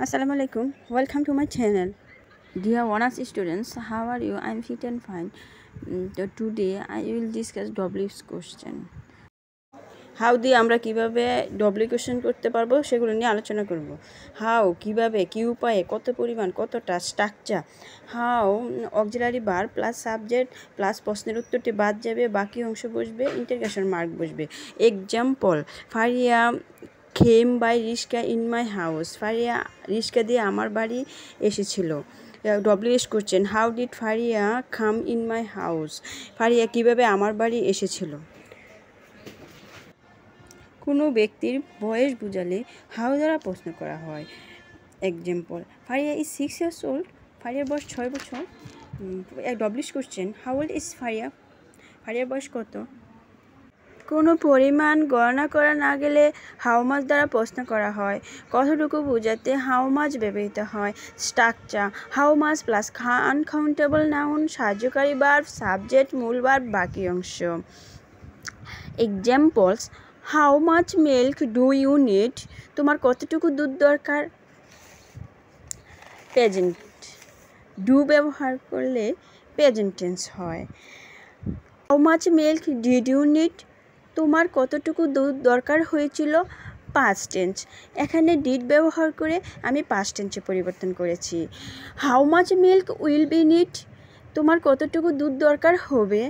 Assalamu alaikum. Welcome to my channel. Dear honors students, how are you? I'm fit and fine. Today I will discuss WH question. How দিয়ে আমরা কিভাবে W question করতে পারবো সেগুলো নিয়ে আলোচনা করব। হাউ কিভাবে, কি উপায়ে, কত পরিমাণ, কতটা, স্ট্রাকচার। হাউ অক্সিলারি বার প্লাস সাবজেক্ট প্লাস প্রশ্নের উত্তরটি বাদ যাবে, বাকি অংশ বসবে, ইন্টারগ্রেশন মার্ক বসবে। Example, Faria came by Riska in my house. Faria Riska দিয়ে আমার বাড়ি এসেছিল। WH question, how did Faria come in my house. Faria কীভাবে আমার বাড়ি এসেছিল। কোনো ব্যক্তির বয়স বোঝালে হাউ দ্বারা প্রশ্ন করা হয়। Example, Faria is 6 years old। ফারিয়ার বয়স 6 বছর। WH question, how old is Faria. ফারিয়ার বয়স কত। কোনো পরিমাণ গণনা করা না গেলে হাউ মাচ দ্বারা প্রশ্ন করা হয়। কতটুকু বোঝাতে হাউ মাচ ব্যবহৃত হয়। Structure, how much plus uncountable noun, সাহায্যকারী ভার্ব, সাবজেক্ট, মূল ভার্ব, বাকি অংশ। Examples, how much milk do you need. তোমার কতটুকু দুধ দরকার। প্রেজেন্ট, ডু ব্যবহার করলে প্রেজেন্ট টেন্স হয়। How much milk did you need. তোমার কতটুকু দুধ দরকার হয়েছিল, পাস্ট টেন্স। এখানে ডিড ব্যবহার করে আমি পাস্ট টেন্সে পরিবর্তন করেছি। How much milk will be need. তোমার কতটুকু দুধ দরকার হবে।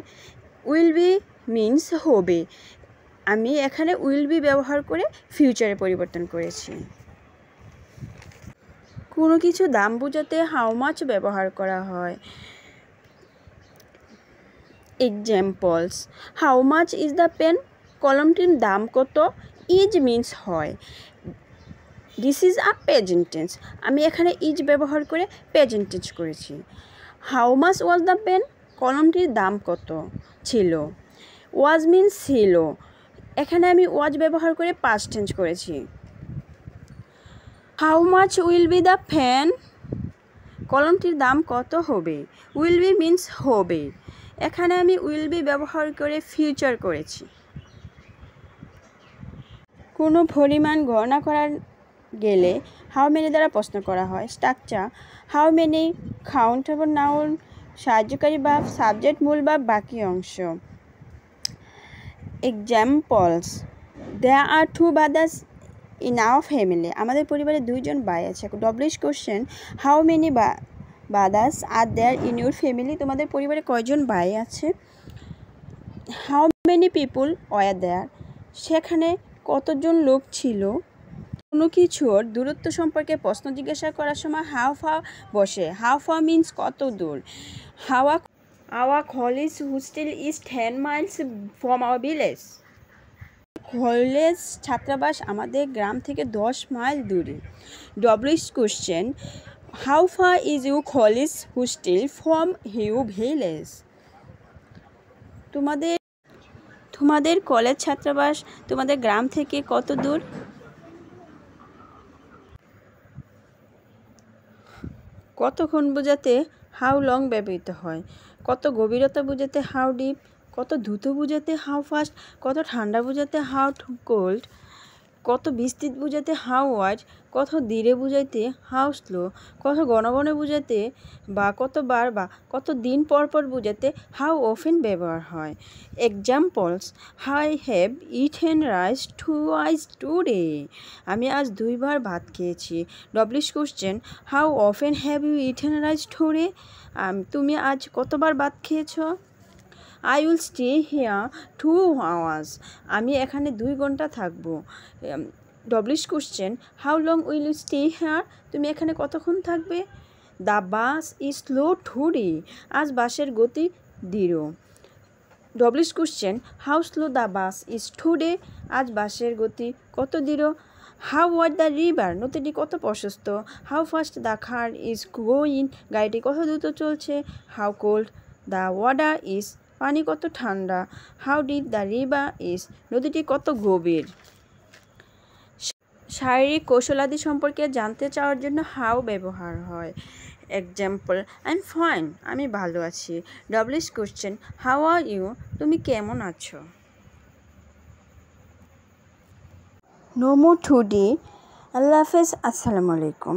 উইল বি মিন্স হবে, আমি এখানে উইল বি ব্যবহার করে ফিউচারে পরিবর্তন করেছি। কোনো কিছু দাম বোঝাতে হাউ মাচ ব্যবহার করা হয়। Examples, how much is the pen. কলমটির দাম কত। ইজ মিন্স হয়। This is a present tense, আমি এখানে ইজ ব্যবহার করে প্রেজেন্ট টেন্স করেছি। How much was the pen. কলমটির দাম কত ছিল। ওয়াজ মিন্স ছিল, এখানে আমি ওয়াজ ব্যবহার করে পাস্ট টেন্স করেছি। How much will be the fan. কলমটির দাম কত হবে। উইল বি মিন্স হবে, এখানে আমি উইল বি ব্যবহার করে ফিউচার করেছি। কোনো পরিমাণ গণনা করা গেলে হাউ মেনি দ্বারা প্রশ্ন করা হয়। Structure, how many, countable noun, সাহায্যকারী ভার্ব, সাবজেক্ট, মূল ভার্ব, বাকি অংশ। Examples, there are 2 brothers in our family. আমাদের পরিবারে 2 জন ভাই আছে। WH question, how many brothers are there in your family. তোমাদের পরিবারে কয়জন ভাই আছে। How many people were there. সেখানে কতজন লোক ছিল। কোনো কিছুর দূরত্ব সম্পর্কে প্রশ্ন জিজ্ঞাসা করার সময় হাউ ফার বসে। হাউ ফার মিন্স কত দূর। Our college hostel is 10 miles from our village. College ছাত্রাবাস আমাদের গ্রাম থেকে 10 মাইল দূরে। WH question, how far is you college hostel from you village. তোমাদের কলেজ ছাত্রাবাস তোমাদের গ্রাম থেকে কত দূর। কতক্ষণ বোঝাতে হাউ লং ব্যবহৃত হয়। কত গভীরতা বোঝাতে হাউ ডিপ। কত দ্রুত বোঝাতে হাউ ফাস্ট। কত ঠান্ডা বোঝাতে হাউ কোল্ড। কত বিস্তৃত বোঝাতে হাউ ওয়াইড। কত ধীরে বোঝাইতে হাউ স্লো। কত ঘন ঘন বোঝাতে বা কতবার বা কত দিন পর পর বোঝাতে হাউ অফেন ব্যবহার হয়। Examples, I have eaten rice twice today. আমি আজ 2 বার ভাত খেয়েছি। WH question, how often have you eaten rice today. তুমি আজ কতবার ভাত খেয়েছ। I will stay here 2 hours। আমি এখানে 2 ঘন্টা থাকবো। WH question, how long will you stay here. তুমি এখানে কতক্ষণ থাকবে। The bus is slow today. আজ বাসের গতি ধীর। WH question, how slow the bus is today. আজ বাসের গতি কত ধীর। How wide the river. নদীটি কত প্রশস্ত। How fast the car is going. গাড়িটি কত দ্রুত চলছে। How cold the water is. পানি কত ঠান্ডা। How deep the river is. নদীটি কত গভীর। শারীরিক কৌশলাদি সম্পর্কে জানতে চাওয়ার জন্য হাউ ব্যবহার হয়। Example, I am fine. আমি ভালো আছি। WS question, how are you. তুমি কেমন আছো। নোমো টুডে, আল্লাহ হাফেজ, আসসালামু আলাইকুম।